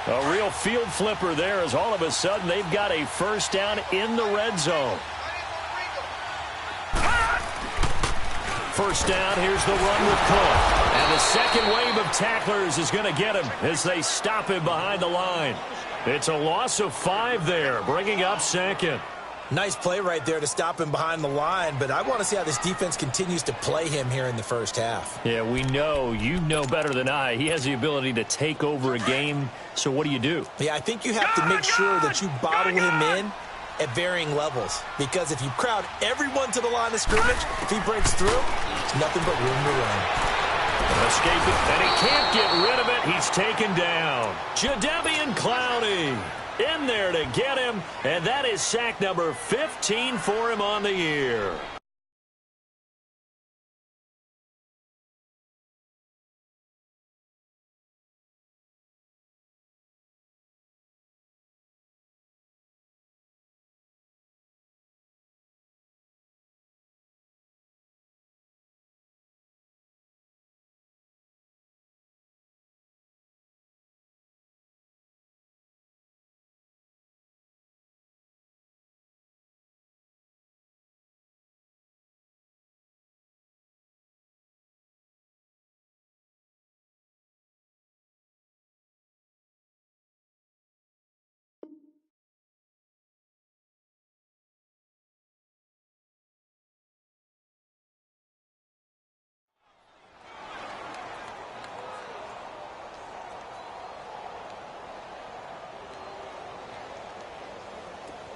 A real field flipper there as all of a sudden they've got a first down in the red zone. First down, here's the run with Cook. And the second wave of tacklers is going to get him as they stop him behind the line. It's a loss of 5 there, bringing up second. Nice play right there to stop him behind the line, but I want to see how this defense continues to play him here in the first half. Yeah, we know. You know better than I. He has the ability to take over a game, so what do? Yeah, I think you have to make sure that you bottle him in at varying levels, because if you crowd everyone to the line of scrimmage, if he breaks through, there's nothing but room to run. Escaping, and he can't get rid of it. He's taken down. Jadeveon Clowney in there to get him, and that is sack number 15 for him on the year.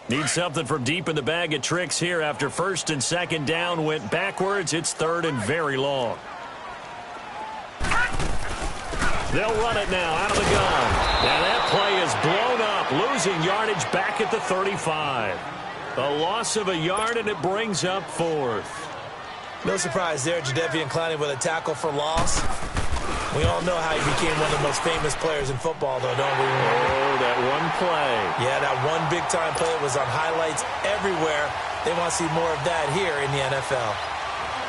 Need something from deep in the bag of tricks here after first and second down went backwards. It's third and very long. They'll run it now out of the gun. And that play is blown up, losing yardage back at the 35. A loss of a yard, and it brings up fourth. No surprise there, Jadeveon Clowney with a tackle for loss. We all know how he became one of the most famous players in football, though, don't we? Oh, that one play. Yeah, that one big-time play was on highlights everywhere. They want to see more of that here in the NFL.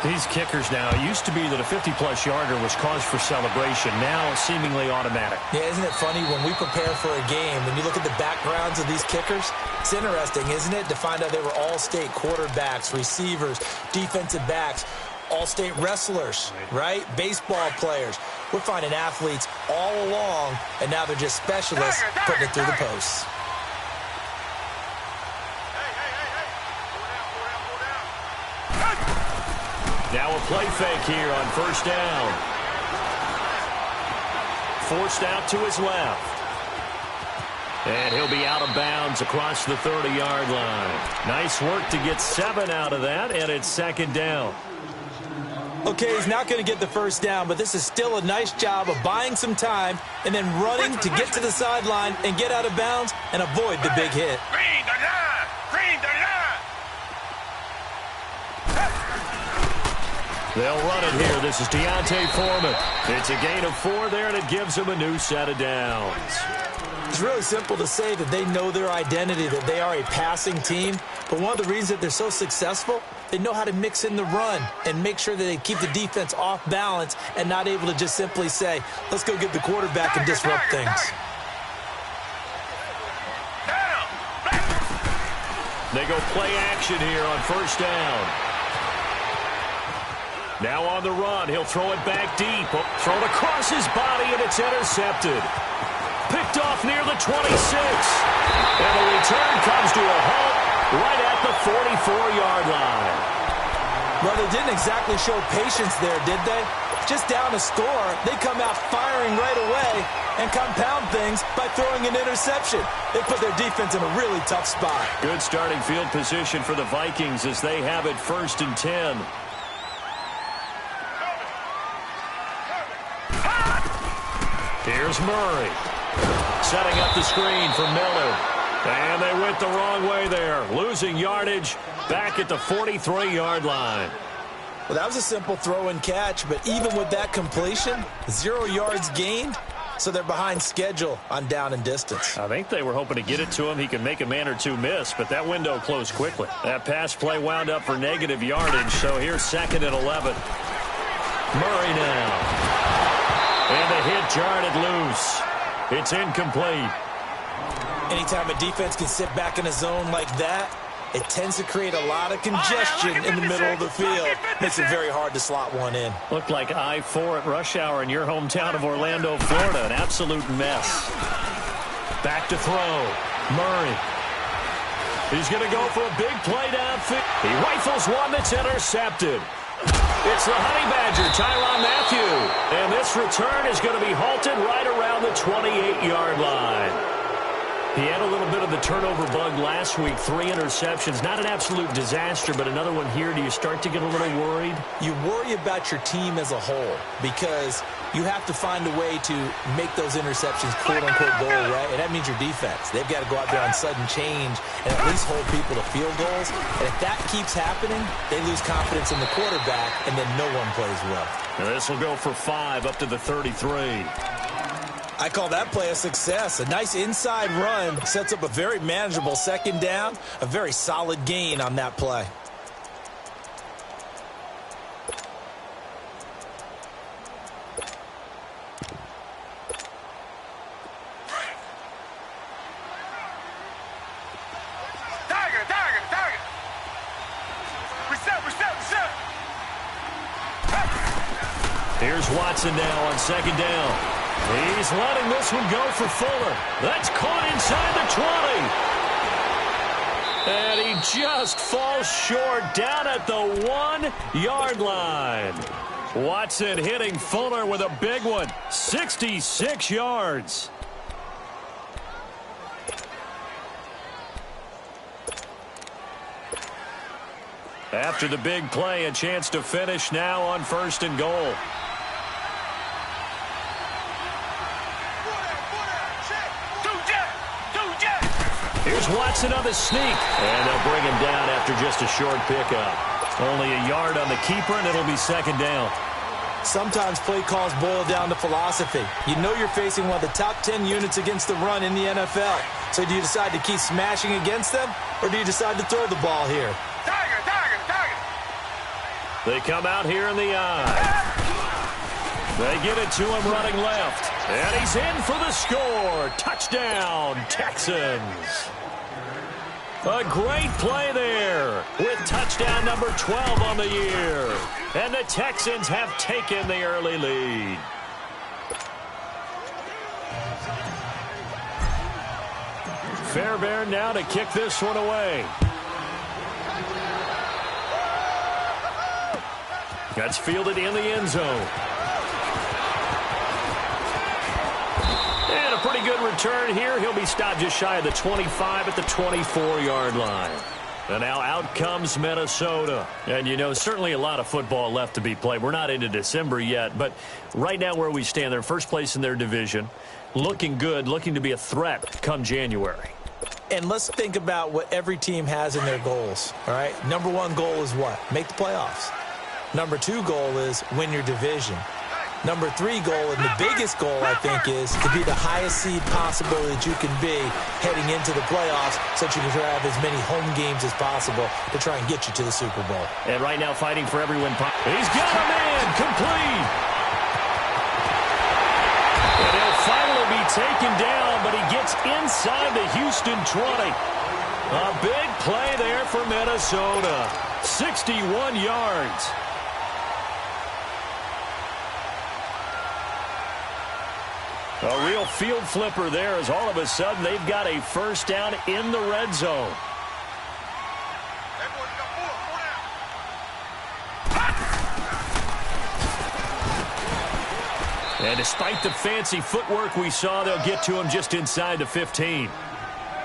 These kickers now, it used to be that a 50-plus yarder was cause for celebration. Now, seemingly automatic. Yeah, isn't it funny when we prepare for a game, when you look at the backgrounds of these kickers, it's interesting, isn't it, to find out they were all-state quarterbacks, receivers, defensive backs, all-state wrestlers, right? Baseball players. We're finding athletes all along, and now they're just specialists putting it through the posts. Now a play fake here on first down. Forced out to his left. And he'll be out of bounds across the 30-yard line. Nice work to get 7 out of that, and it's second down. Okay, he's not going to get the first down, but this is still a nice job of buying some time and then running to get to the sideline and get out of bounds and avoid the big hit. Green the line! Green the line! They'll run it here. This is Deontay Foreman. It's a gain of 4 there, and it gives them a new set of downs. It's really simple to say that they know their identity, that they are a passing team. But one of the reasons that they're so successful, they know how to mix in the run and make sure that they keep the defense off balance and not able to just simply say, let's go get the quarterback and disrupt things. They go play action here on first down. Now on the run, he'll throw it back deep. Thrown across his body, and it's intercepted. Picked off near the 26. And the return comes to a halt right at the 44-yard line. Well, they didn't exactly show patience there, did they? Just down a score, they come out firing right away and compound things by throwing an interception. They put their defense in a really tough spot. Good starting field position for the Vikings as they have it first and 10. Here's Murray. Setting up the screen for Miller. And they went the wrong way there. Losing yardage back at the 43-yard line. Well, that was a simple throw and catch, but even with that completion, 0 yards gained, so they're behind schedule on down and distance. I think they were hoping to get it to him. He could make a man or two miss, but that window closed quickly. That pass play wound up for negative yardage, so here's second and 11. Murray now. And the hit jarred it loose. It's incomplete. Anytime a defense can sit back in a zone like that, it tends to create a lot of congestion in the middle of the field. Makes it very hard to slot one in. Looked like I-4 at rush hour in your hometown of Orlando, Florida. An absolute mess. Back to throw. Murray. He's going to go for a big play downfield. He rifles one that's intercepted. It's the Honey Badger, Tyrann Mathieu. And this return is going to be halted right around the 28-yard line. He had a little bit of the turnover bug last week, 3 interceptions. Not an absolute disaster, but another one here. Do you start to get a little worried? You worry about your team as a whole because you have to find a way to make those interceptions quote-unquote goal, right? And that means your defense. They've got to go out there on sudden change and at least hold people to field goals. And if that keeps happening, they lose confidence in the quarterback, and then no one plays well. Now this will go for 5 up to the 33. I call that play a success. A nice inside run sets up a very manageable second down, a very solid gain on that play. Target. Reset. Here's Watson now on second down. He's letting this one go for Fuller. That's caught inside the 20. And he just falls short down at the 1-yard line. Watson hitting Fuller with a big one. 66 yards. After the big play, a chance to finish now on 1st and goal. Here's Watson on the sneak. And they'll bring him down after just a short pickup. Only a yard on the keeper, and it'll be second down. Sometimes play calls boil down to philosophy. You know you're facing one of the top 10 units against the run in the NFL. So do you decide to keep smashing against them, or do you decide to throw the ball here? Target. They come out here in the eye. They get it to him running left. And he's in for the score. Touchdown, Texans. A great play there with touchdown number 12 on the year. And the Texans have taken the early lead. Fairbairn now to kick this one away. That's fielded in the end zone. And a pretty good return here. He'll be stopped just shy of the 25 at the 24-yard line. And now out comes Minnesota. And, you know, certainly a lot of football left to be played. We're not into December yet, but right now where we stand, they're first place in their division. Looking good, looking to be a threat come January. And let's think about what every team has in their goals, all right? Number 1 goal is what? Make the playoffs. Number 2 goal is win your division. Number 3 goal, and the biggest goal, I think, is to be the highest seed possible that you can be heading into the playoffs so that you can have as many home games as possible to try and get you to the Super Bowl. And right now fighting for every win. He's got a man complete. And he'll finally be taken down, but he gets inside the Houston 20. A big play there for Minnesota. 61 yards. A real field flipper there as all of a sudden they've got a first down in the red zone. And despite the fancy footwork we saw, they'll get to him just inside the 15.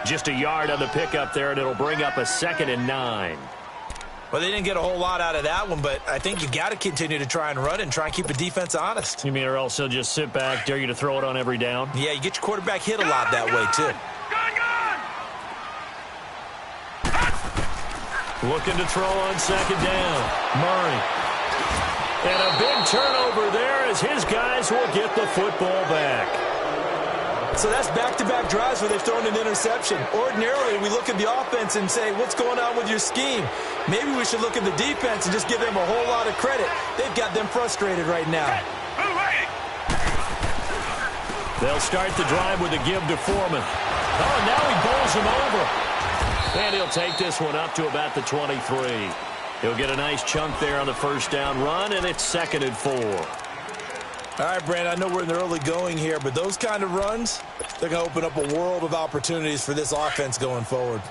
Just a yard on the pickup there, and it'll bring up a 2nd and 9. Well, they didn't get a whole lot out of that one, but I think you got to continue to try and run and try and keep the defense honest. You mean or else they'll just sit back, dare you to throw it on every down? Yeah, you get your quarterback hit a lot that way, too. Looking to throw on second down. Murray. And a big turnover there as his guys will get the football back. So that's back-to-back drives where they've thrown an interception. Ordinarily, we look at the offense and say, what's going on with your scheme? Maybe we should look at the defense and just give them a whole lot of credit. They've got them frustrated right now. They'll start the drive with a give to Foreman. Oh, now he bowls him over. And he'll take this one up to about the 23. He'll get a nice chunk there on the first down run, and it's 2nd and 4. All right, Brandon, I know we're in the early going here, but those kind of runs, they're going to open up a world of opportunities for this offense going forward.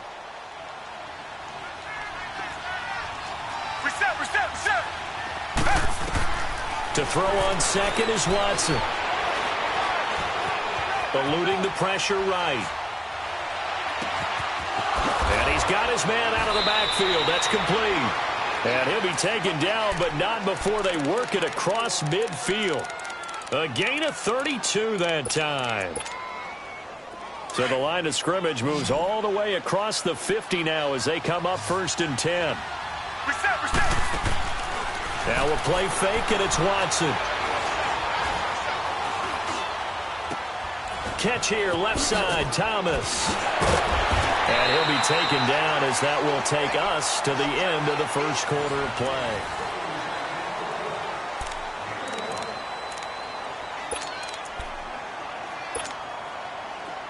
Reset. To throw on second is Watson. Eluding the pressure right. And he's got his man out of the backfield. That's complete. And he'll be taken down, but not before they work it across midfield. A gain of 32 that time. So the line of scrimmage moves all the way across the 50 now as they come up 1st and 10. Reset. Now a play fake, and it's Watson. Catch here, left side, Thomas. And he'll be taken down as that will take us to the end of the first quarter of play.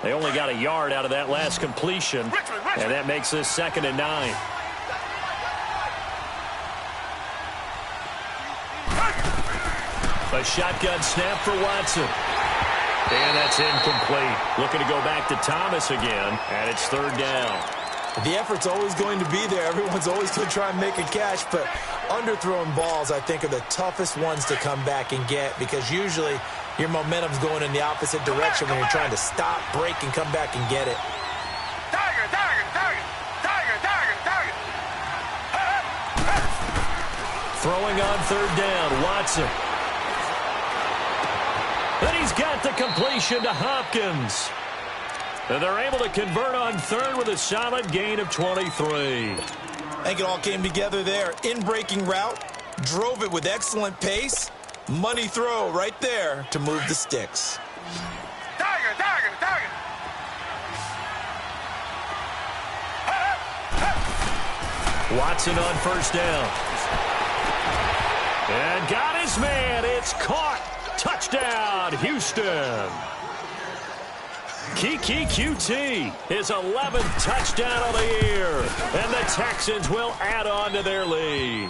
They only got a yard out of that last completion, and that makes this 2nd and 9. A shotgun snap for Watson. And that's incomplete. Looking to go back to Thomas again, and it's 3rd down. The effort's always going to be there. Everyone's always going to try and make a catch, but underthrown balls, I think, are the toughest ones to come back and get because usually your momentum's going in the opposite direction when you're trying to stop, break, and come back and get it. Tiger. Throwing on 3rd down, Watson. And he's got the completion to Hopkins. And they're able to convert on 3rd with a solid gain of 23. I think it all came together there. In-breaking route, drove it with excellent pace. Money throw right there to move the sticks. Tiger. Watson on 1st down. And got his man. It's caught. Touchdown, Houston. Kiki QT, his 11th touchdown of the year. And the Texans will add on to their lead.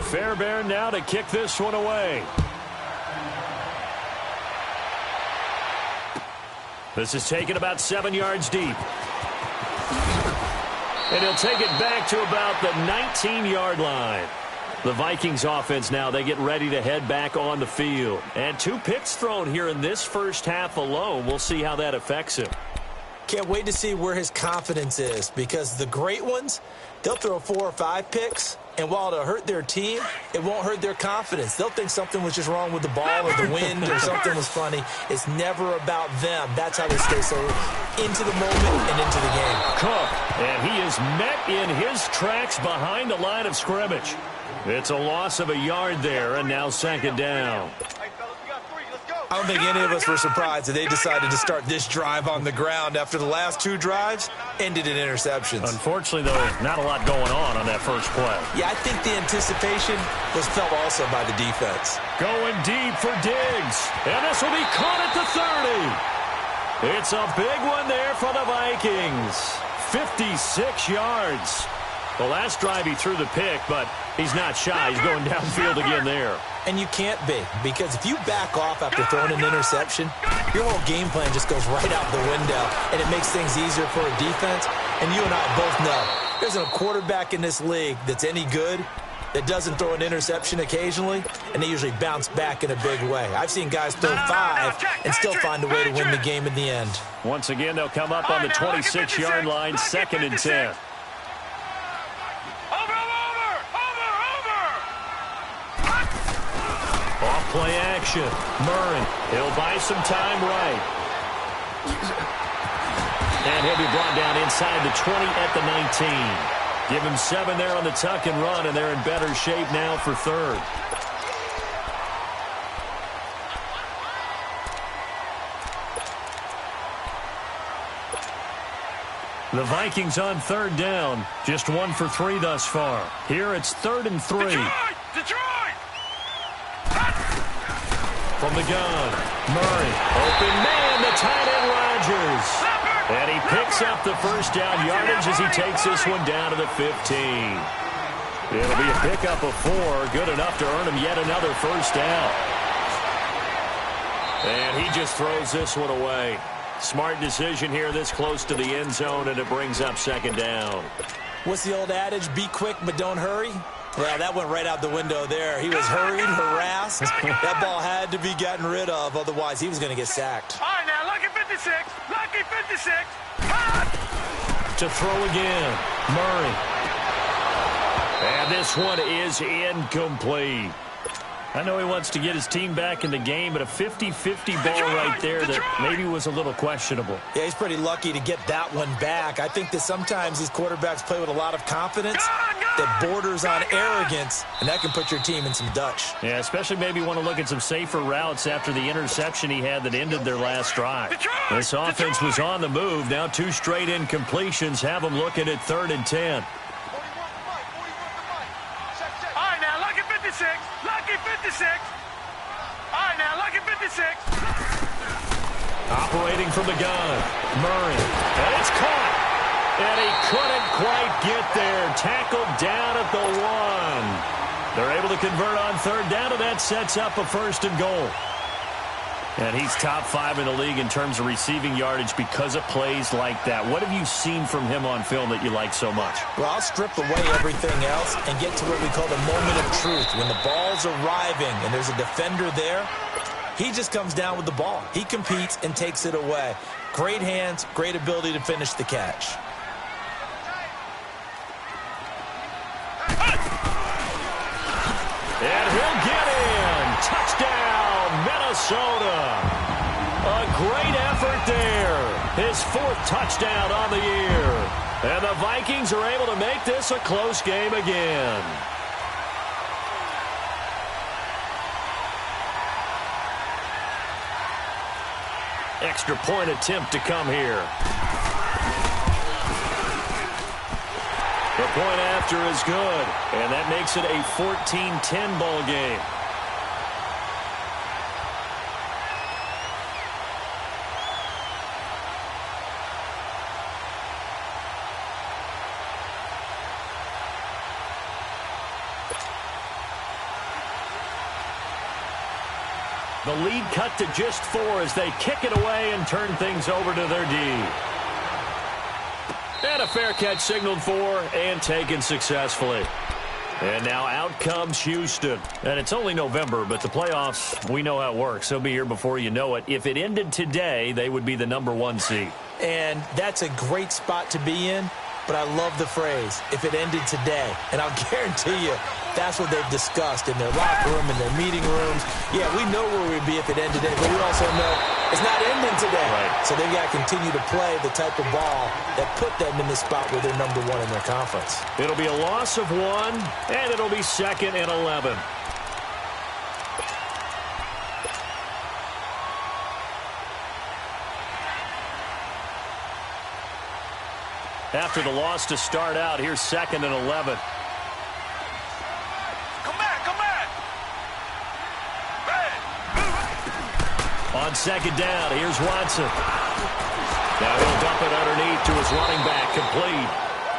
Fairbairn now to kick this one away. This is taken about 7 yards deep. And he'll take it back to about the 19-yard line. The Vikings offense now, they get ready to head back on the field. And 2 picks thrown here in this first half alone. We'll see how that affects him. Can't wait to see where his confidence is because the great ones, they'll throw 4 or 5 picks, and while it'll hurt their team, it won't hurt their confidence. They'll think something was just wrong with the ball or the wind or something was funny. It's never about them. That's how they stay so into the moment and into the game. Cook, and he is met in his tracks behind the line of scrimmage. It's a loss of a yard there, and now 2nd down. I don't think any of us were surprised that they decided to start this drive on the ground after the last 2 drives ended in interceptions. Unfortunately, though, not a lot going on that first play. Yeah, I think the anticipation was felt also by the defense. Going deep for Diggs, and this will be caught at the 30. It's a big one there for the Vikings. 56 yards. The last drive he threw the pick, but he's not shy. He's going downfield again there. And you can't be, because if you back off after throwing an interception, your whole game plan just goes right out the window, and it makes things easier for a defense. And you and I both know there's a quarterback in this league that's any good that doesn't throw an interception occasionally, and they usually bounce back in a big way. I've seen guys throw 5 and still find a way to win the game in the end. Once again, they'll come up on the 26-yard line, 2nd and 10. Off-play action. Murray, he'll buy some time right. And he'll be brought down inside the 20 at the 19. Give him 7 there on the tuck and run, and they're in better shape now for 3rd. The Vikings on third down. Just 1 for 3 thus far. Here it's 3rd and 3. Detroit! From the gun, Murray. Open man, the tight end Rodgers. And he picks up the first down yardage as he takes this one down to the 15. It'll be a pickup of 4. Good enough to earn him yet another first down. And he just throws this one away. Smart decision here this close to the end zone, and it brings up 2nd down. What's the old adage? Be quick, but don't hurry? Well, that went right out the window there. He was hurried, harassed. That ball had to be gotten rid of, otherwise he was going to get sacked. All right, now, lucky 56. Lucky 56. To throw again, Murray. And this one is incomplete. I know he wants to get his team back in the game, but a 50-50 ball right there that maybe was a little questionable. Yeah, he's pretty lucky to get that one back. I think that sometimes these quarterbacks play with a lot of confidence that borders on arrogance, and that can put your team in some Dutch. Yeah, especially maybe want to look at some safer routes after the interception he had that ended their last drive. This offense was on the move. Now 2 straight incompletions have them looking at 3rd and 10. All right, now, lucky 56. Lucky 56. All right, now, lucky 56. Operating from the gun, Murray. And it's caught. And he couldn't quite get there. Tackled down at the 1. They're able to convert on 3rd down, and that sets up a 1st and goal. And he's top 5 in the league in terms of receiving yardage because of plays like that. What have you seen from him on film that you like so much? Well, I'll strip away everything else and get to what we call the moment of truth. When the ball's arriving and there's a defender there, he just comes down with the ball. He competes and takes it away. Great hands, great ability to finish the catch. And he'll get in. Touchdown, Minnesota. A great effort there. His 4th touchdown on the year. And the Vikings are able to make this a close game again. Extra point attempt to come here. The point after is good, and that makes it a 14-10 ball game. The lead cut to just 4 as they kick it away and turn things over to their D. And a fair catch signaled for and taken successfully. And now out comes Houston. And it's only November, but the playoffs, we know how it works. They'll be here before you know it. If it ended today, they would be the #1 seed. And that's a great spot to be in, but I love the phrase, if it ended today. And I'll guarantee you, that's what they've discussed in their locker room, in their meeting rooms. Yeah, we know where we'd be if it ended today, but we also know it's not ending today. Right. So they've got to continue to play the type of ball that put them in the spot where they're #1 in their conference. It'll be a loss of 1, and it'll be 2nd and 11. After the loss to start out, here's 2nd and 11. Come back, come back. On 2nd down, here's Watson. Now he'll dump it underneath to his running back, complete.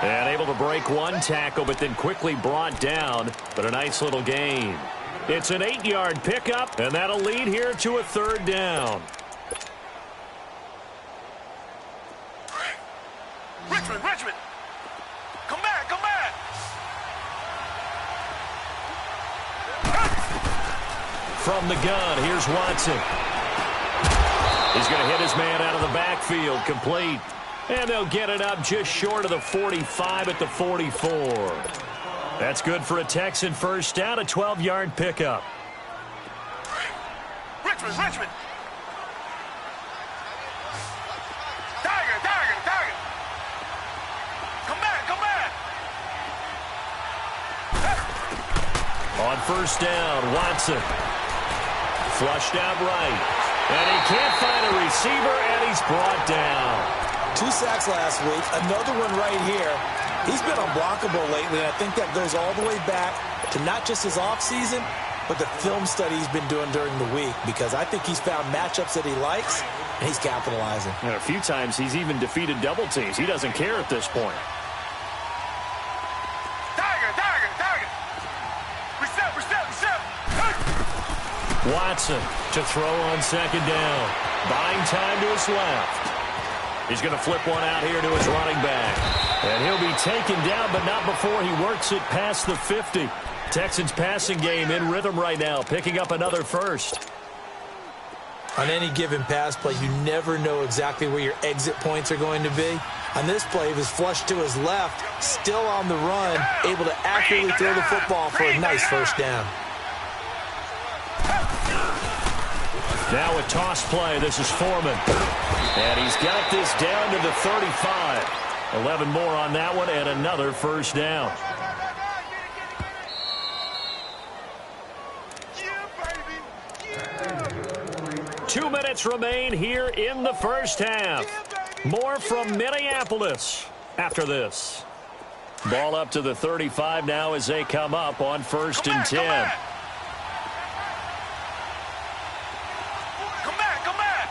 And able to break 1 tackle, but then quickly brought down. But a nice little gain. It's an 8-yard pickup, and that'll lead here to a 3rd down. Richmond. Come back, come back. From the gun, here's Watson. He's going to hit his man out of the backfield, complete. And they'll get it up just short of the 45 at the 44. That's good for a Texan first down, a 12-yard pickup. Richmond. Tiger. Come back. On first down, Watson. Flushed out right. And he can't find a receiver, and he's brought down. 2 sacks last week, another one right here. He's been unblockable lately, and I think that goes all the way back to not just his offseason, but the film study he's been doing during the week, because I think he's found matchups that he likes, and he's capitalizing. And a few times he's even defeated double teams. He doesn't care at this point. Target. Reset. Hey. Watson to throw on second down. Buying time to his left. He's going to flip one out here to his running back. And he'll be taken down, but not before he works it past the 50. Texans passing game in rhythm right now, picking up another first. On any given pass play, you never know exactly where your exit points are going to be. On this play, he was flushed to his left, still on the run, able to accurately throw the football for a nice first down. Now a toss play. This is Foreman. And he's got this down to the 35. 11 more on that one and another first down. 2 minutes remain here in the first half. More from Minneapolis after this. Ball up to the 35 now as they come up on 1st and 10. Come back.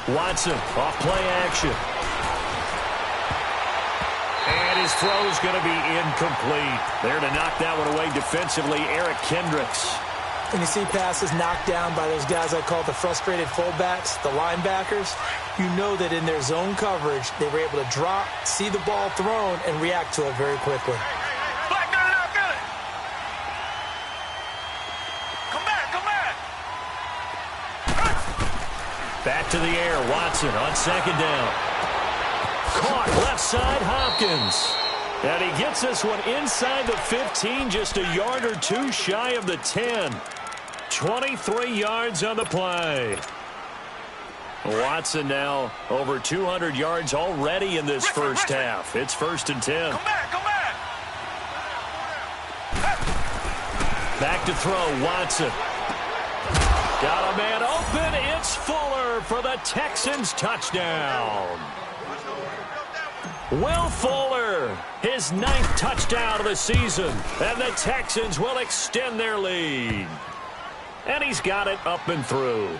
Watson off play action. And his throw is going to be incomplete. There to knock that one away defensively, Eric Kendricks. When you see passes knocked down by those guys I call the frustrated fullbacks, the linebackers, you know that in their zone coverage, they were able to drop, see the ball thrown, and react to it very quickly. Black, no, feel it. Come back. Back to the air, Watson on second down. Caught left side, Hopkins. And he gets this one inside the 15, just a yard or two shy of the 10. 23 yards on the play. Watson now over 200 yards already in this first half. It's 1st and 10. Come back. Back to throw, Watson. Got a man open. It's Fuller for the Texans touchdown. Will Fuller, his 9th touchdown of the season, and the Texans will extend their lead. And he's got it up and through.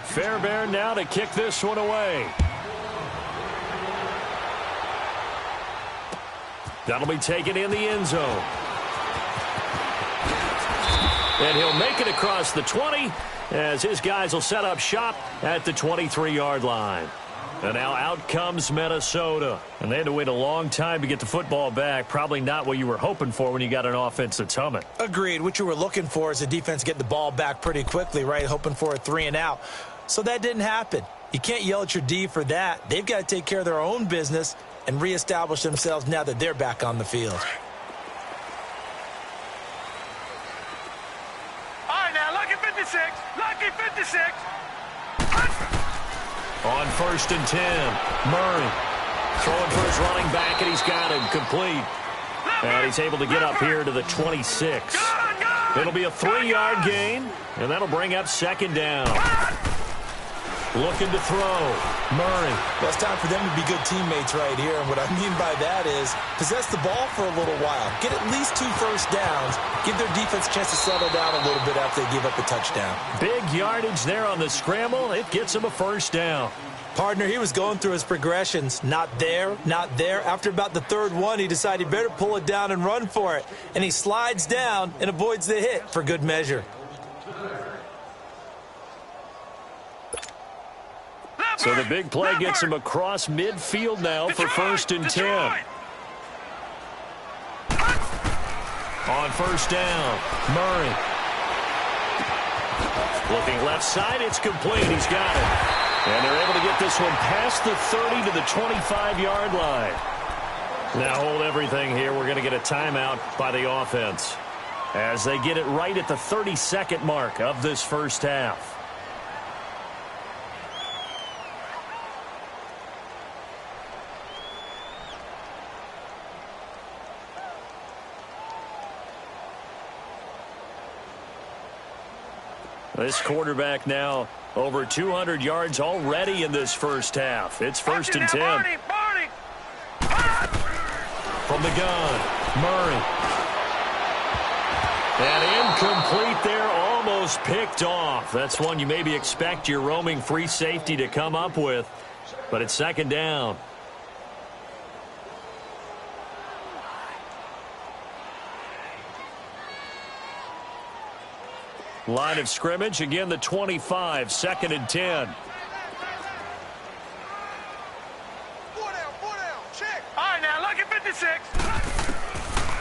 Fairbairn now to kick this one away. That'll be taken in the end zone. And he'll make it across the 20 as his guys will set up shop at the 23-yard line. And now out comes Minnesota. And they had to wait a long time to get the football back. Probably not what you were hoping for when you got an offense that's humming. Agreed. What you were looking for is the defense getting the ball back pretty quickly, right? Hoping for a 3 and out. So that didn't happen. You can't yell at your D for that. They've got to take care of their own business and reestablish themselves now that they're back on the field. All right, now, lucky 56. On 1st and 10, Murray throwing for his running back, and he's got him complete. And he's able to get up here to the 26. It'll be a 3-yard gain, and that'll bring up 2nd down. Looking to throw. Murray. Well, it's time for them to be good teammates right here. And what I mean by that is possess the ball for a little while. Get at least 2 first downs. Give their defense a chance to settle down a little bit after they give up the touchdown. Big yardage there on the scramble. It gets him a first down. Partner, he was going through his progressions. Not there, not there. After about the 3rd one, he decided he better pull it down and run for it. And he slides down and avoids the hit for good measure. So the big play gets him across midfield now for 1st and 10. On 1st down, Murray. Looking left side, it's complete. He's got it. And they're able to get this one past the 30 to the 25-yard line. Now hold everything here. We're going to get a timeout by the offense as they get it right at the 30-second mark of this first half. This quarterback now over 200 yards already in this first half. It's 1st and 10. From the gun, Murray. And incomplete there, almost picked off. That's one you maybe expect your roaming free safety to come up with, but it's 2nd down. Line of scrimmage, again the 25, 2nd and 10.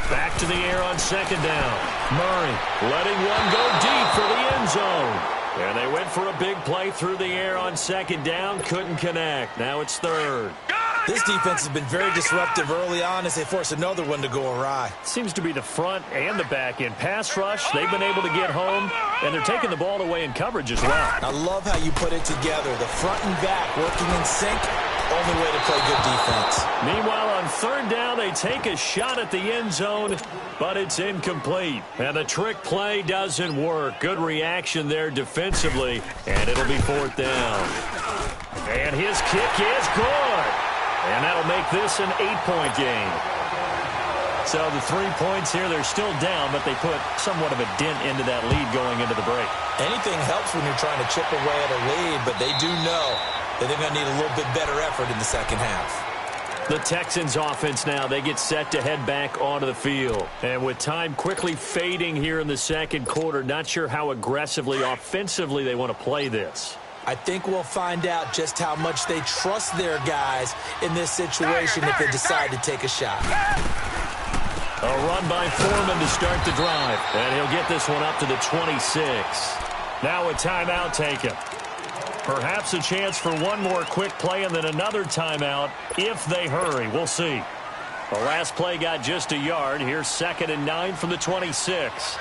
Back to the air on 2nd down. Murray letting one go deep for the end zone. And they went for a big play through the air on 2nd down. Couldn't connect. Now it's 3rd. This defense has been very disruptive early on as they force another one to go awry. Seems to be the front and the back end. Pass rush, they've been able to get home, and they're taking the ball away in coverage as well. I love how you put it together. The front and back working in sync. Only way to play good defense. Meanwhile, on 3rd down, they take a shot at the end zone, but it's incomplete. And the trick play doesn't work. Good reaction there defensively, and it'll be 4th down. And his kick is good. And that'll make this an 8-point game. So the 3 points here, they're still down, but they put somewhat of a dent into that lead going into the break. Anything helps when you're trying to chip away at a lead, but they do know that they're going to need a little bit better effort in the second half. The Texans offense now, they get set to head back onto the field. And with time quickly fading here in the second quarter, not sure how aggressively, offensively they want to play this. I think we'll find out just how much they trust their guys in this situation if they decide to take a shot. A run by Foreman to start the drive. And he'll get this one up to the 26. Now a timeout taken. Perhaps a chance for one more quick play and then another timeout if they hurry. We'll see. The last play got just a yard. Here's 2nd and 9 from the 26.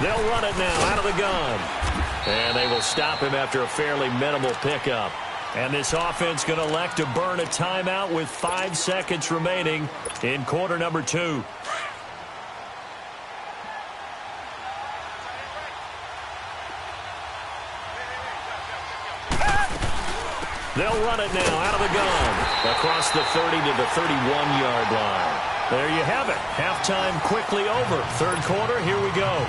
They'll run it now out of the gun. And they will stop him after a fairly minimal pickup. And this offense going to elect to burn a timeout with 5 seconds remaining in quarter number 2. They'll run it now out of the gun across the 30 to the 31-yard line. There you have it. Halftime quickly over. 3rd quarter, here we go.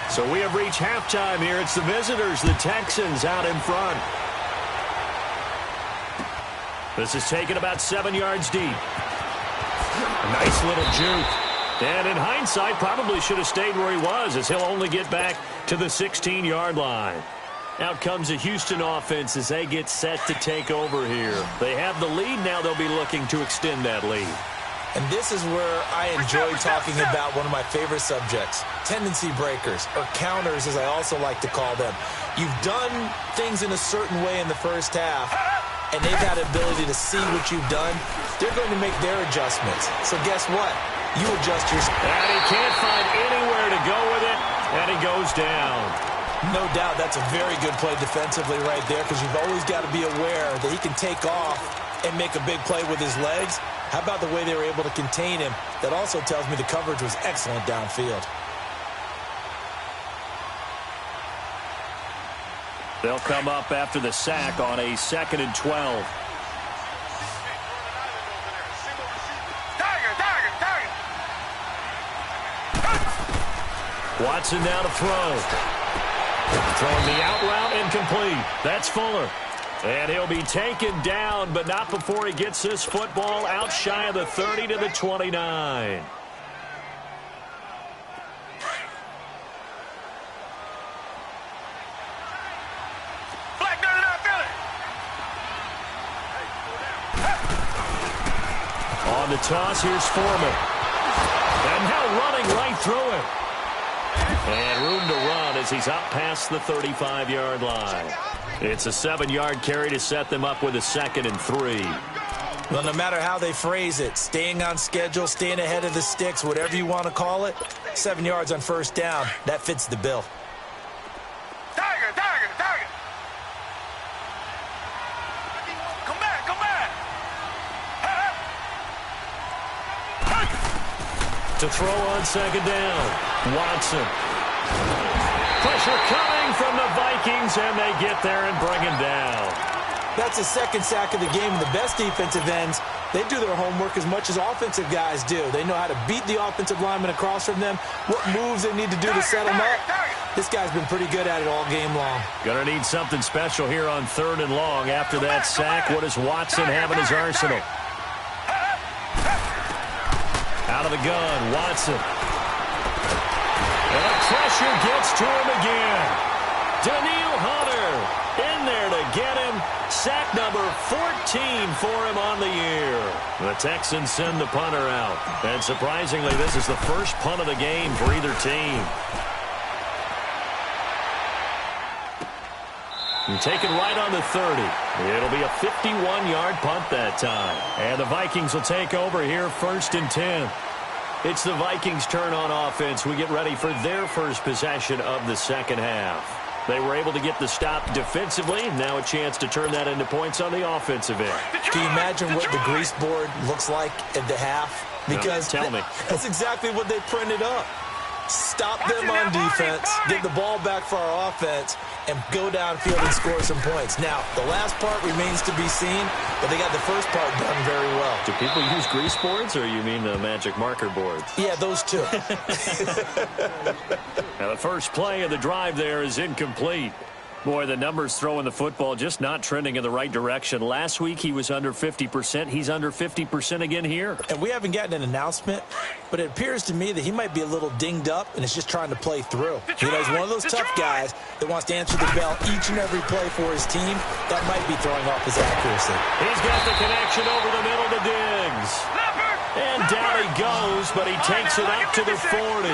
So we have reached halftime here. It's the visitors, the Texans, out in front. This is taken about 7 yards deep. A nice little juke. And in hindsight, probably should have stayed where he was, as he'll only get back to the 16-yard line. Out comes the Houston offense as they get set to take over here. They have the lead. Now they'll be looking to extend that lead. And this is where I enjoy talking about one of my favorite subjects, tendency breakers, or counters as I also like to call them. You've done things in a certain way in the first half, and they've had the ability to see what you've done. They're going to make their adjustments. So guess what? You adjust your... And he can't find anywhere to go with it, and he goes down. No doubt that's a very good play defensively right there, because you've always got to be aware that he can take off and make a big play with his legs. How about the way they were able to contain him? That also tells me the coverage was excellent downfield. They'll come up after the sack on a 2nd and 12. Watson now to throw. Throwing the out route incomplete. That's Fuller. And he'll be taken down, but not before he gets this football out shy of the 30 to the 29. On the toss, here's Foreman. And now running right through it. And room to run as he's up past the 35-yard line. It's a 7-yard carry to set them up with a 2nd and 3. Well, no matter how they phrase it, staying on schedule, staying ahead of the sticks, whatever you want to call it, 7 yards on 1st down, that fits the bill. Tiger! Come back! To throw on second down. Watson. Pressure coming from the Vikings, and they get there and bring him down. That's the second sack of the game. The best defensive ends, they do their homework as much as offensive guys do. They know how to beat the offensive lineman across from them, what moves they need to do to set them up. This guy's been pretty good at it all game long. Gonna need something special here on 3rd and long. After that sack, what does Watson have in his arsenal? Out of the gun, Watson. And the pressure gets to him again. Daniil Hunter in there to get him. Sack number 14 for him on the year. The Texans send the punter out. And surprisingly, this is the first punt of the game for either team. Taken right on the 30. It'll be a 51-yard punt that time. And the Vikings will take over here 1st and 10. It's the Vikings' turn on offense. We get ready for their first possession of the second half. They were able to get the stop defensively. Now a chance to turn that into points on the offensive end. Can you imagine what the grease board looks like at the half? Because tell me. That's exactly what they printed up. Stop them on defense, get the ball back for our offense, and go downfield and score some points. Now, the last part remains to be seen, but they got the first part done very well. Do people use grease boards, or you mean the magic marker boards? Yeah, those two. Now, the first play of the drive there is incomplete. Boy, the numbers throwing the football just not trending in the right direction. Last week, he was under 50%. He's under 50% again here. And we haven't gotten an announcement, but it appears to me that he might be a little dinged up and is just trying to play through. You know, he's one of those tough guys that wants to answer the bell each and every play for his team. That might be throwing off his accuracy. He's got the connection over the middle to Diggs. And down he goes, but he takes it up to the 40.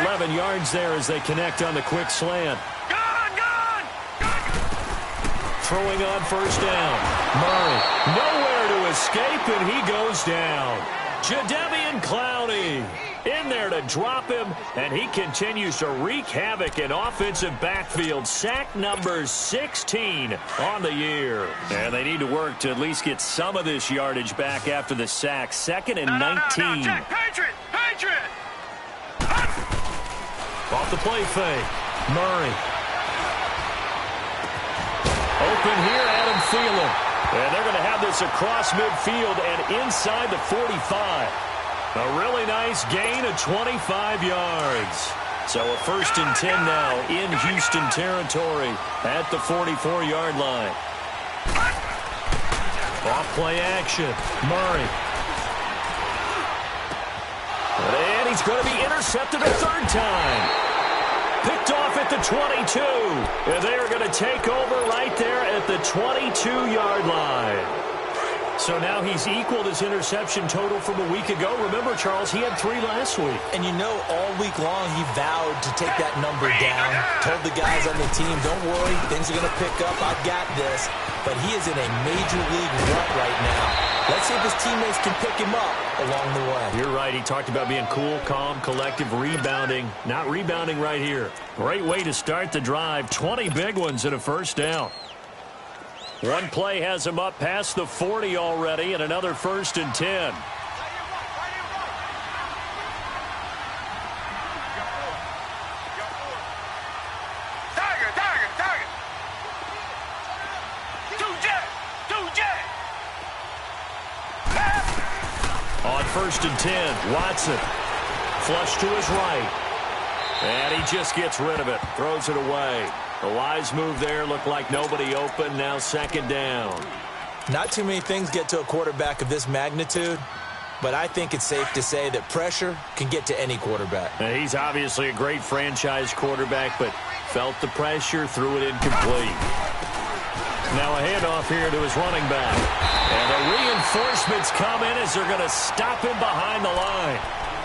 11 yards there as they connect on the quick slant. Throwing on first down. Murray, nowhere to escape, and he goes down. Jadeveon Clowney in there to drop him, and he continues to wreak havoc in offensive backfield. Sack number 16 on the year. And they need to work to at least get some of this yardage back after the sack. 2nd and 19. Jack, Patriot! Off the play fake. Murray. Open here, Adam Thielen. And they're going to have this across midfield and inside the 45. A really nice gain of 25 yards. So a 1st and 10 now in Houston territory at the 44-yard line. Off play action. Murray. And he's going to be intercepted a 3rd time. Picked off at the 22. And they are going to take over right there at the 22-yard line. So now he's equaled his interception total from a week ago. Remember, Charles, he had 3 last week. And you know, all week long he vowed to take that number down. Told the guys on the team, don't worry, things are going to pick up. I got this. But he is in a major league rut right now. Let's see if his teammates can pick him up along the way. You're right. He talked about being cool, calm, collective, rebounding. Not rebounding right here. Great way to start the drive. 20 big ones and a 1st down. One play has him up past the 40 already, and another 1st and 10. On 1st and 10, Watson. Flush to his right. And he just gets rid of it. Throws it away. A wise move there. Looked like nobody open. Now 2nd down. Not too many things get to a quarterback of this magnitude, but I think it's safe to say that pressure can get to any quarterback. Now, he's obviously a great franchise quarterback, but felt the pressure, threw it incomplete. Now a handoff here to his running back. And the reinforcements come in as they're going to stop him behind the line.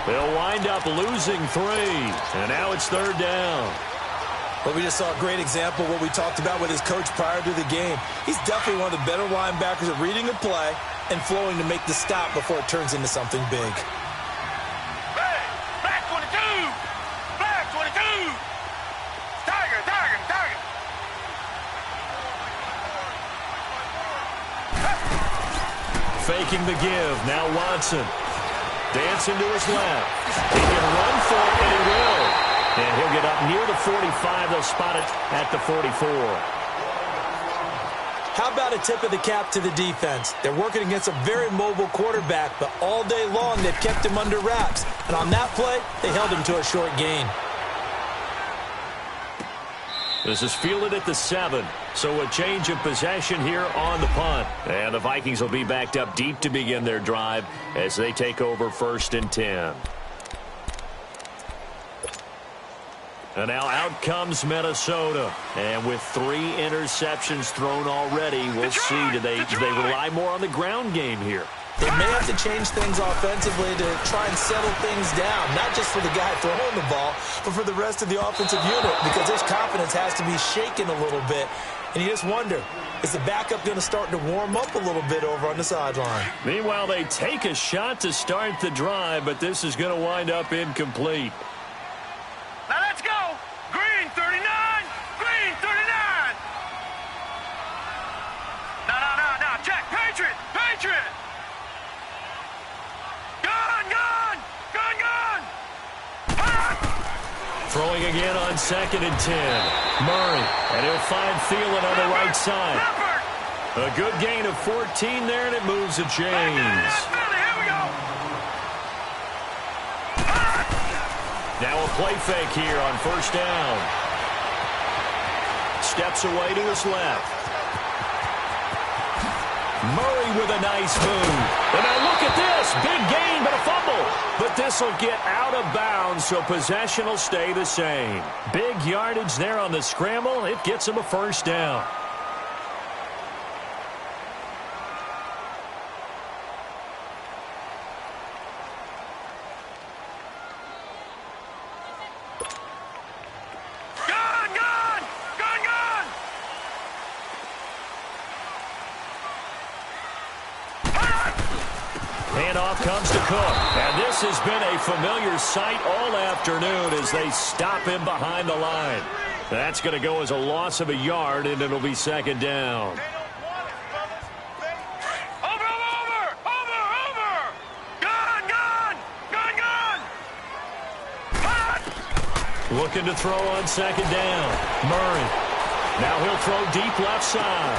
They'll wind up losing 3. And now it's 3rd down. But we just saw a great example of what we talked about with his coach prior to the game. He's definitely one of the better linebackers at reading a play and flowing to make the stop before it turns into something big. Black 22! Black 22! Tiger! Faking the give. Now Watson. Dancing to his left. He can run for it, and he will. And he'll get up near the 45. They'll spot it at the 44. How about a tip of the cap to the defense? They're working against a very mobile quarterback, but all day long they've kept him under wraps. And on that play, they held him to a short gain. This is fielded at the 7. So a change of possession here on the punt. And the Vikings will be backed up deep to begin their drive as they take over 1st and 10. And now out comes Minnesota. And with 3 interceptions thrown already, we'll see. Do they rely more on the ground game here? They may have to change things offensively to try and settle things down, not just for the guy throwing the ball, but for the rest of the offensive unit, because his confidence has to be shaken a little bit. And you just wonder, is the backup going to start to warm up a little bit over on the sideline? Meanwhile, they take a shot to start the drive, but this is going to wind up incomplete. Now let's go. Green 39. Green 39. No. Check. Patriot. Patriot. Gun. Throwing again on 2nd and 10. Murray, and he'll find Thielen on the right side. A good gain of 14 there, and it moves the chains. Here we go. Now a play fake here on 1st down. Steps away to his left. Murray with a nice move. And now look at this. Big gain, but a fumble. But this will get out of bounds, so possession will stay the same. Big yardage there on the scramble. It gets him a 1st down. Handoff comes to Cook. And this has been a familiar sight all afternoon as they stop him behind the line. That's going to go as a loss of a yard, and it'll be 2nd down. Over. Gun. Looking to throw on 2nd down. Murray. Now he'll throw deep left side.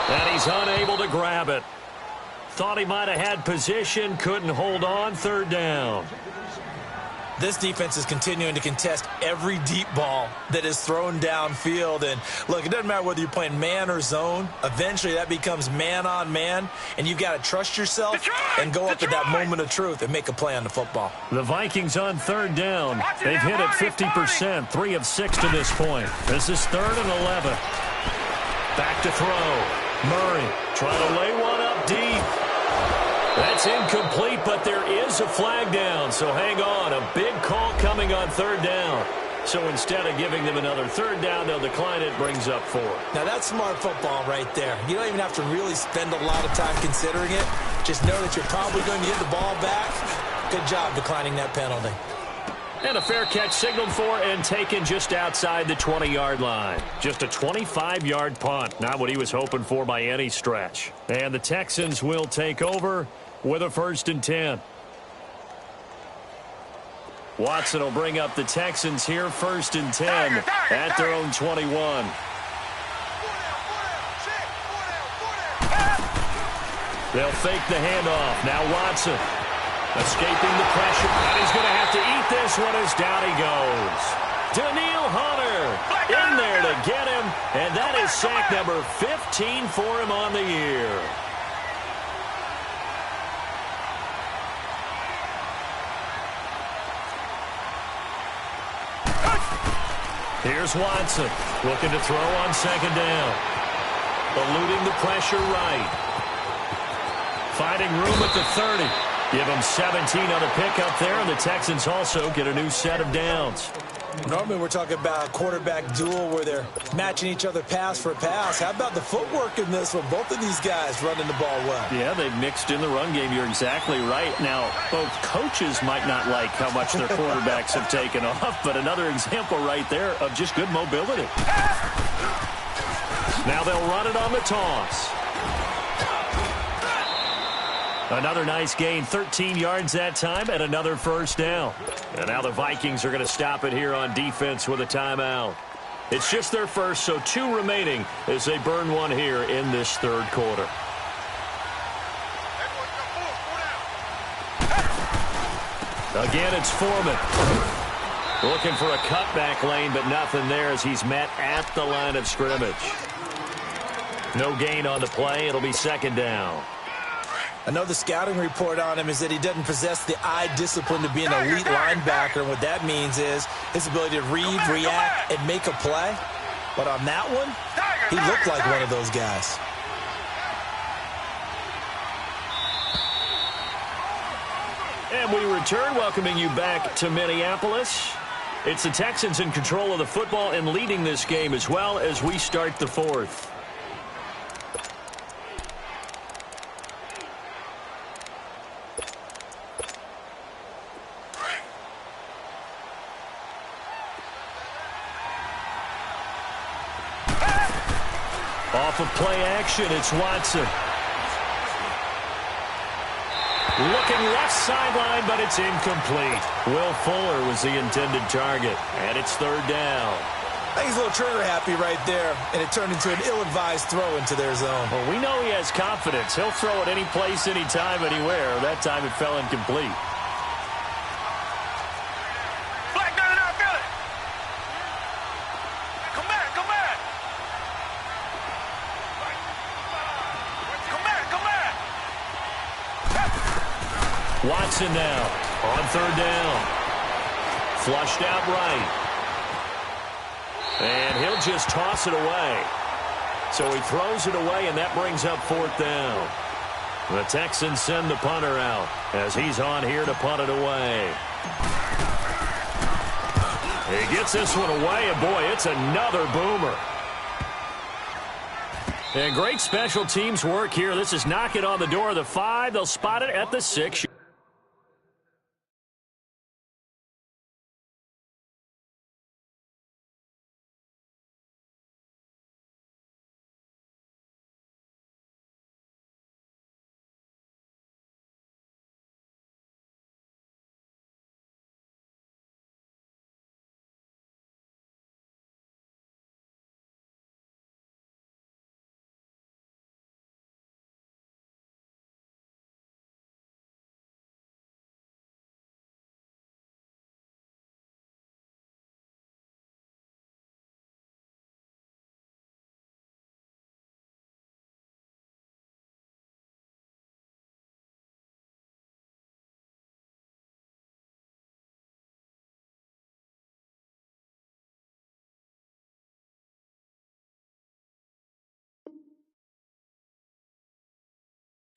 And he's unable to grab it. Thought he might have had position, couldn't hold on. 3rd down. This defense is continuing to contest every deep ball that is thrown downfield. And look, it doesn't matter whether you're playing man or zone. Eventually that becomes man on man, and you've got to trust yourself and go up at that moment of truth and make a play on the football. The Vikings on 3rd down. They've hit it 50%, 3 of 6 to this point. This is 3rd and 11. Back to throw. Murray trying to lay one up deep. That's incomplete, but there is a flag down, so hang on. A big call coming on 3rd down. So instead of giving them another 3rd down, they'll decline it, brings up 4. Now that's smart football right there. You don't even have to really spend a lot of time considering it. Just know that you're probably going to get the ball back. Good job declining that penalty. And a fair catch signaled for and taken just outside the 20-yard line. Just a 25-yard punt, not what he was hoping for by any stretch. And the Texans will take over with a 1st and 10. Watson will bring up the Texans here, 1st and 10 at their own 21. They'll fake the handoff. Now Watson escaping the pressure. And he's going to have to eat this one as down he goes. Daniil Hunter in there to get him. And that is sack number 15 for him on the year. Here's Watson looking to throw on 2nd down. Eluding the pressure right. Finding room at the 30. Give him 17 on the pickup there, and the Texans also get a new set of downs. Normally we're talking about a quarterback duel where they're matching each other pass for pass. How about the footwork in this one? Both of these guys running the ball well. Yeah, they've mixed in the run game. You're exactly right. Now, both coaches might not like how much their quarterbacks have taken off, but another example right there of just good mobility. Now they'll run it on the toss. Another nice gain, 13 yards that time, and another first down. And now the Vikings are going to stop it here on defense with a timeout. It's just their first, so 2 remaining as they burn one here in this third quarter. Again, it's Foreman. Looking for a cutback lane, but nothing there as he's met at the line of scrimmage. No gain on the play. It'll be second down. I know the scouting report on him is that he doesn't possess the eye discipline to be an elite linebacker. And what that means is his ability to read, react, and make a play. But on that one, he looked like one of those guys. And we return, welcoming you back to Minneapolis. It's the Texans in control of the football and leading this game as well as we start the fourth. Off of play action, it's Watson. Looking left sideline, but it's incomplete. Will Fuller was the intended target, and it's third down. I think he's a little trigger happy right there, and it turned into an ill-advised throw into their zone. Well, we know he has confidence. He'll throw it any place, anytime, anywhere. That time it fell incomplete. Black 99, feel it. Come back, come back. Come back, come back. Watson now on third down. Flushed out right. And he'll just toss it away. So he throws it away, and that brings up fourth down. The Texans send the punter out as he's on here to punt it away. He gets this one away, and boy, it's another boomer. And great special teams work here. This is knocking on the door of the 5. They'll spot it at the 6.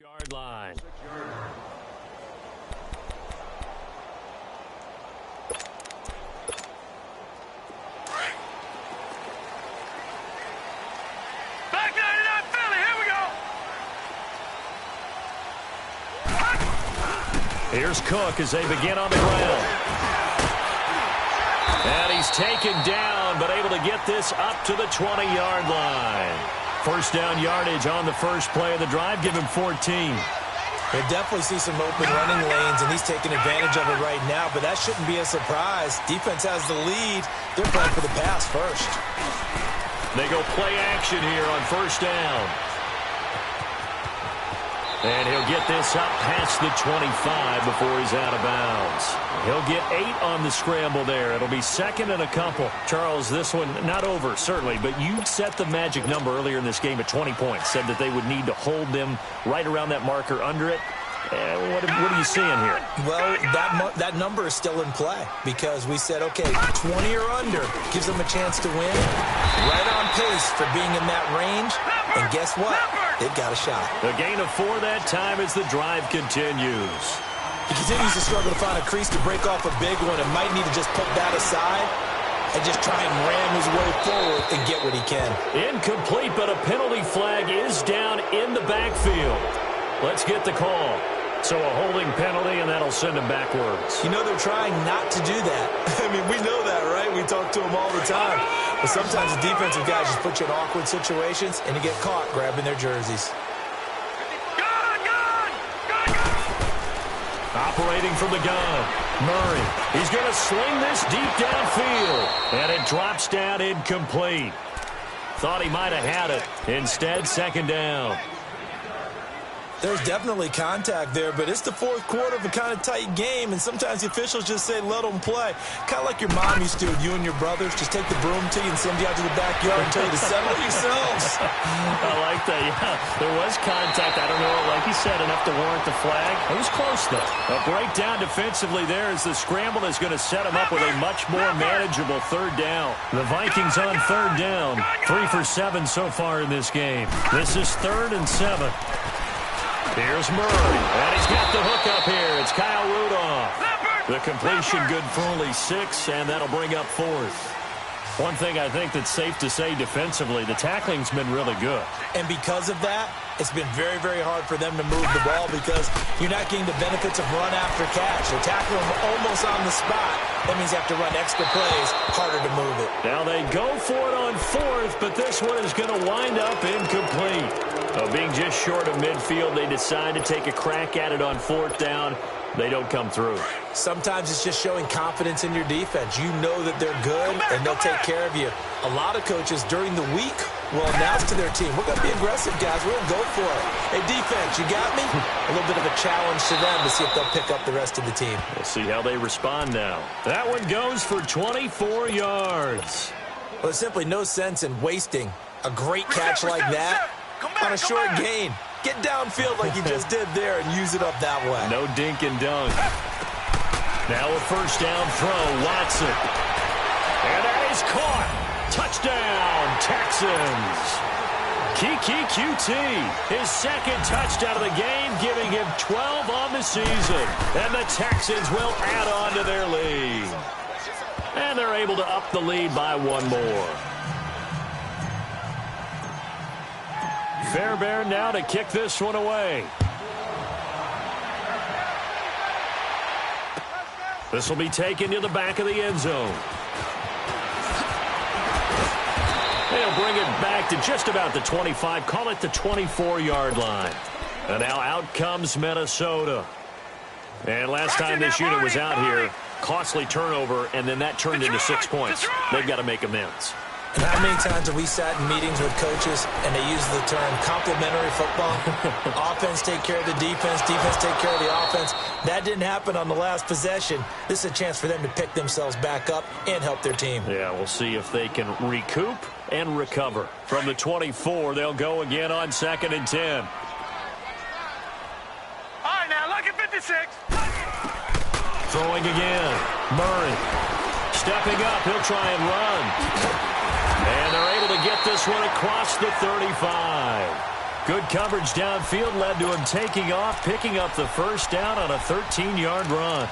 Yard line. Black 99, Philly, here we go. Here's Cook as they begin on the ground. And he's taken down, but able to get this up to the 20-yard line. First down yardage on the first play of the drive. Give him 14. We'll definitely see some open running lanes, and he's taking advantage of it right now, but that shouldn't be a surprise. Defense has the lead. They're playing for the pass first. They go play action here on first down. And he'll get this up past the 25 before he's out of bounds. He'll get 8 on the scramble there. It'll be second and a couple. Charles, this one not over, certainly, but you set the magic number earlier in this game at 20 points. Said that they would need to hold them right around that marker under it. What are you seeing here? Well, that number is still in play because we said, okay, 20 or under gives them a chance to win. Right on pace for being in that range. And guess what? They've got a shot. A gain of 4 that time as the drive continues. He continues to struggle to find a crease to break off a big one and might need to just put that aside and just try and ram his way forward and get what he can. Incomplete, but a penalty flag is down in the backfield. Let's get the call. So a holding penalty, and that'll send him backwards. You know they're trying not to do that. I mean, we know that, right? We talk to them all the time. But sometimes the defensive guys just put you in awkward situations, and you get caught grabbing their jerseys. Gun! Operating from the gun, Murray. He's going to sling this deep downfield, and it drops down incomplete. Thought he might have had it. Instead, second down. There's definitely contact there, but it's the fourth quarter of a kind of tight game, and sometimes the officials just say, let them play. Kind of like your mom used to with you and your brothers. Just take the broom to you and send you out to the backyard and tell you to settle yourselves. I like that, yeah. There was contact. I don't know, like you said, enough to warrant the flag. It was close, though. A breakdown defensively there as the scramble is going to set him up with a much more manageable third down. The Vikings on third down. 3 for 7 so far in this game. This is 3rd and 7. Here's Murray, and he's got the hook up here. It's Kyle Rudolph. The completion good for only 6, and that'll bring up 4th. One thing I think that's safe to say defensively, the tackling's been really good. And because of that, it's been very, very hard for them to move the ball because you're not getting the benefits of run after catch. They're tackling them almost on the spot. That means you have to run extra plays, harder to move it. Now they go for it on 4th, but this one is going to wind up incomplete. Being just short of midfield, they decide to take a crack at it on 4th down. They don't come through. Sometimes it's just showing confidence in your defense. You know that they're good, and they'll take care of you. A lot of coaches during the week will announce to their team, we're going to be aggressive, guys. We're going to go for it. Hey, defense, you got me? A little bit of a challenge to them to see if they'll pick up the rest of the team. We'll see how they respond now. That one goes for 24 yards. Well, there's simply no sense in wasting a great catch like that on a short gain. Get downfield like you just did there and use it up that way. No dink and dunk. Now a first down throw, Watson. And that is caught. Touchdown, Texans. Kiki QT, his second touchdown of the game, giving him 12 on the season. And the Texans will add on to their lead. And they're able to up the lead by 1 more. Fairbairn now to kick this one away. This will be taken to the back of the end zone. They'll bring it back to just about the 25, call it the 24-yard line. And now out comes Minnesota. And last time this unit was out here, costly turnover, and then that turned into 6 points. They've got to make amends. And how many times have we sat in meetings with coaches and they use the term complementary football? Offense take care of the defense, defense take care of the offense. That didn't happen on the last possession. This is a chance for them to pick themselves back up and help their team. Yeah, we'll see if they can recoup and recover. From the 24, they'll go again on 2nd and 10. All right, now, look at 56. Throwing again. Murray. Stepping up, he'll try and run. And they're able to get this one across the 35. Good coverage downfield led to him taking off, picking up the first down on a 13-yard run.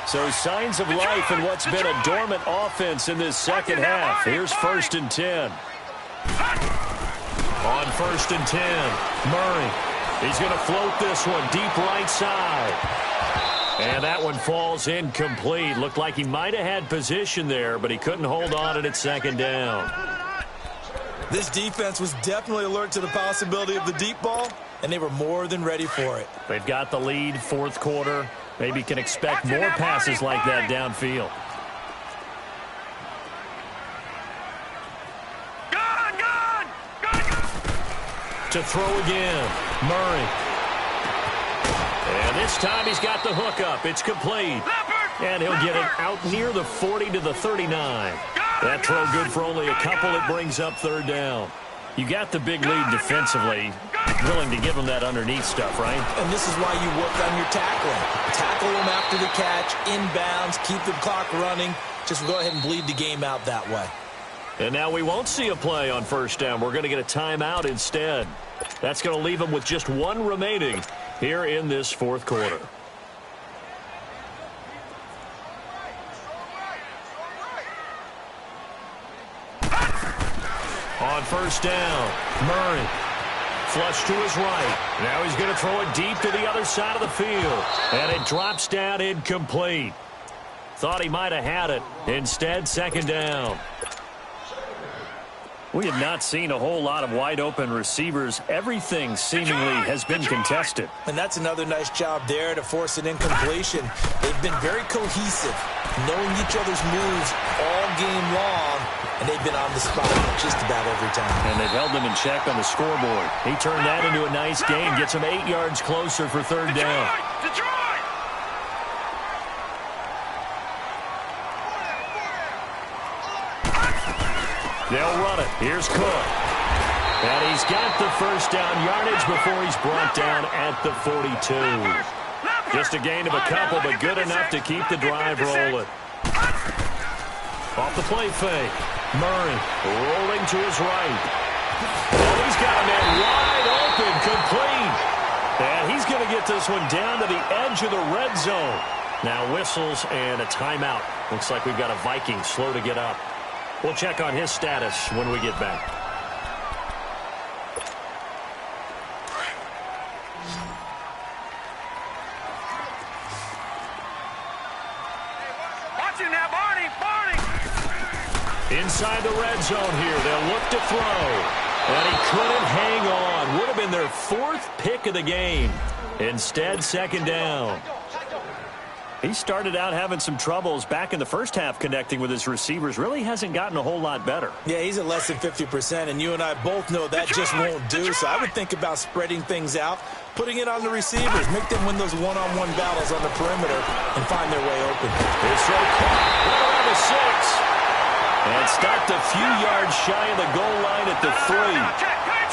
So signs of life in what's been a dormant offense in this second half. Here's 1st and 10. On 1st and 10, Murray. He's going to float this one deep right side. And that one falls incomplete. Looked like he might have had position there, but he couldn't hold on and it's 2nd down. This defense was definitely alert to the possibility of the deep ball, and they were more than ready for it. They've got the lead, 4th quarter. Maybe can expect more passes like that downfield. To throw again, Murray. And this time he's got the hook up. It's complete. And he'll get it out near the 40 to the 39. That throw good for only a couple. It brings up 3rd down. You got the big lead defensively. Willing to give him that underneath stuff, right? And this is why you work on your tackling. Tackle him after the catch, inbounds, keep the clock running. Just go ahead and bleed the game out that way. And now we won't see a play on 1st down. We're going to get a timeout instead. That's going to leave them with just 1 remaining here in this 4th quarter. On 1st down, Murray. Flush to his right. Now he's going to throw it deep to the other side of the field. And it drops down incomplete. Thought he might have had it. Instead, 2nd down. We have not seen a whole lot of wide-open receivers. Everything seemingly has been contested. And that's another nice job there to force an incompletion. They've been very cohesive, knowing each other's moves all game long, and they've been on the spot just about every time. And they've held them in check on the scoreboard. He turned that into a nice gain, gets him 8 yards closer for third down. Detroit! They'll run it. Here's Cook. And he's got the first down yardage before he's brought down at the 42. Just a gain of a couple, but good enough to keep the drive rolling. Off the play fake. Murray rolling to his right. Oh, he's got a man wide open, complete. And he's going to get this one down to the edge of the red zone. Now whistles and a timeout. Looks like we've got a Viking slow to get up. We'll check on his status when we get back. Watch him now, Barney! Inside the red zone here, they'll look to throw. And he couldn't hang on. Would have been their 4th pick of the game. Instead, second down. He started out having some troubles back in the first half connecting with his receivers. Really hasn't gotten a whole lot better. Yeah, he's at less than 50%, and you and I both know that just won't do. So I would think about spreading things out, putting it on the receivers, make them win those one-on-one battles on the perimeter, and find their way open. His throw caught right around the 6. And stopped a few yards shy of the goal line at the 3.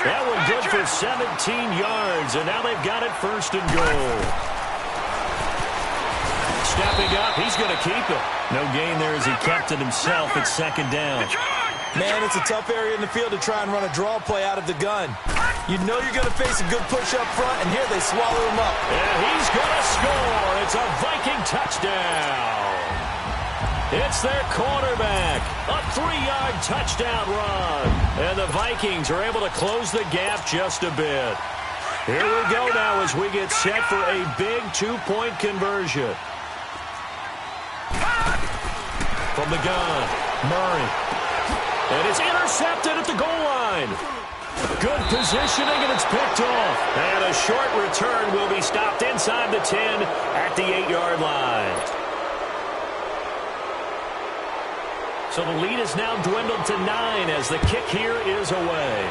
That one good for 17 yards, and now they've got it first and goal. Stepping up, he's going to keep it. No gain there as he kept it himself at second down. Man, it's a tough area in the field to try and run a draw play out of the gun. You know you're going to face a good push up front, and here they swallow him up. And he's going to score. It's a Viking touchdown. It's their quarterback. A 3-yard touchdown run. And the Vikings are able to close the gap just a bit. Here we go now as we get set for a big 2-point conversion. From the gun, Murray. And it's intercepted at the goal line. Good positioning, and it's picked off. And a short return will be stopped inside the 10 at the 8-yard line. So the lead is now dwindled to 9 as the kick here is away.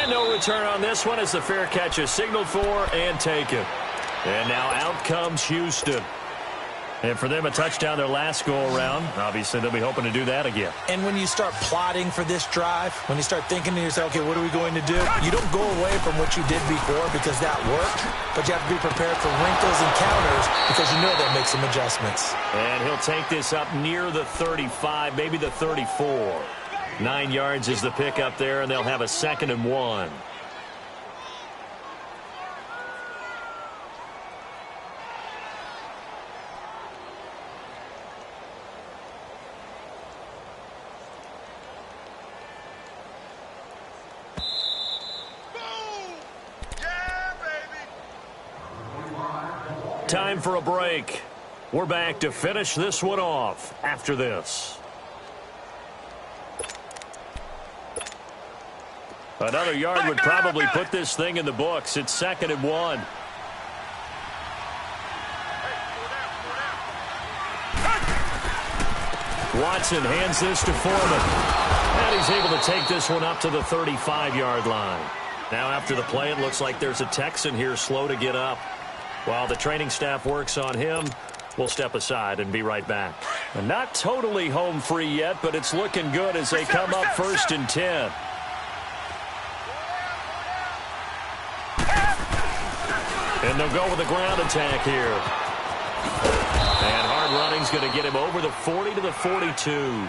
And no return on this one as the fair catch is signaled for and taken. And now out comes Houston. And for them, a touchdown their last go-around. Obviously, they'll be hoping to do that again. And when you start plotting for this drive, when you start thinking to yourself, okay, what are we going to do? You don't go away from what you did before because that worked, but you have to be prepared for wrinkles and counters because you know they'll make some adjustments. And he'll take this up near the 35, maybe the 34. 9 yards is the pick up there, and they'll have a 2nd and 1. Time for a break. We're back to finish this one off after this. Another yard would probably put this thing in the books. It's 2nd and 1. Watson hands this to Foreman. And he's able to take this one up to the 35-yard line. Now after the play, it looks like there's a Texan here slow to get up. While the training staff works on him, we'll step aside and be right back. And not totally home free yet, but it's looking good as they come up 1st and 10. And they'll go with a ground attack here. And hard running's going to get him over the 40 to the 42.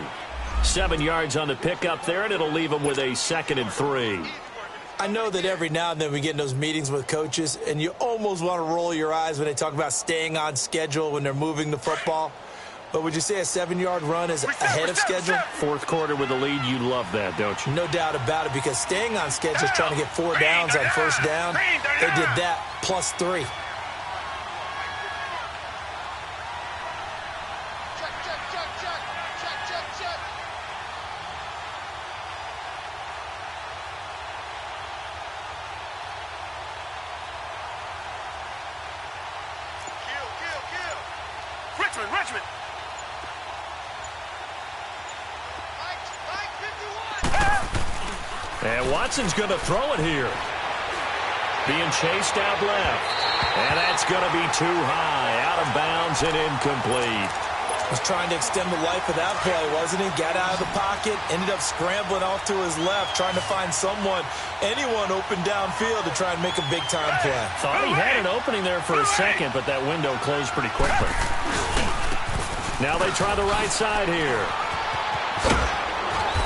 7 yards on the pickup there, and it'll leave him with a 2nd and 3. I know that every now and then we get in those meetings with coaches, and you almost want to roll your eyes when they talk about staying on schedule when they're moving the football. But would you say a 7-yard run is ahead of schedule? 4th quarter with the lead, you love that, don't you? No doubt about it, because staying on schedule is trying to get 4 downs on first down. They did that plus 3. Richmond. And Watson's going to throw it here. Being chased out left. And that's going to be too high. Out of bounds and incomplete. Was trying to extend the life of that play, wasn't he? Got out of the pocket, ended up scrambling off to his left, trying to find anyone open downfield to try and make a big-time play. Thought he had an opening there for a second, but that window closed pretty quickly. Now they try the right side here.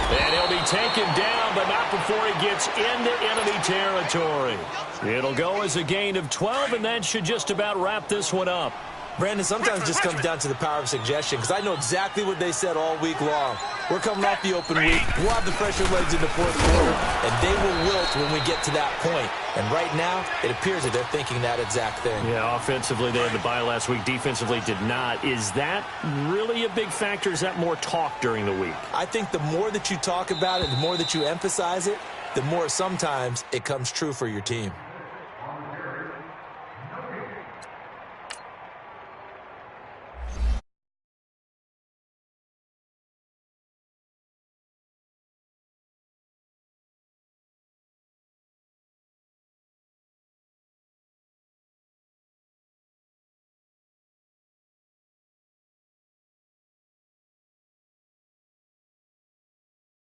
And he'll be taken down, but not before he gets into enemy territory. It'll go as a gain of 12, and that should just about wrap this one up. Brandon, sometimes it just comes down to the power of suggestion, because I know exactly what they said all week long. We're coming off the open week. We'll have the fresher legs in the fourth quarter, and they will wilt when we get to that point. And right now, it appears that they're thinking that exact thing. Yeah, offensively, they had the bye last week. Defensively, did not. Is that really a big factor? Is that more talk during the week? I think the more that you talk about it, the more that you emphasize it, the more sometimes it comes true for your team.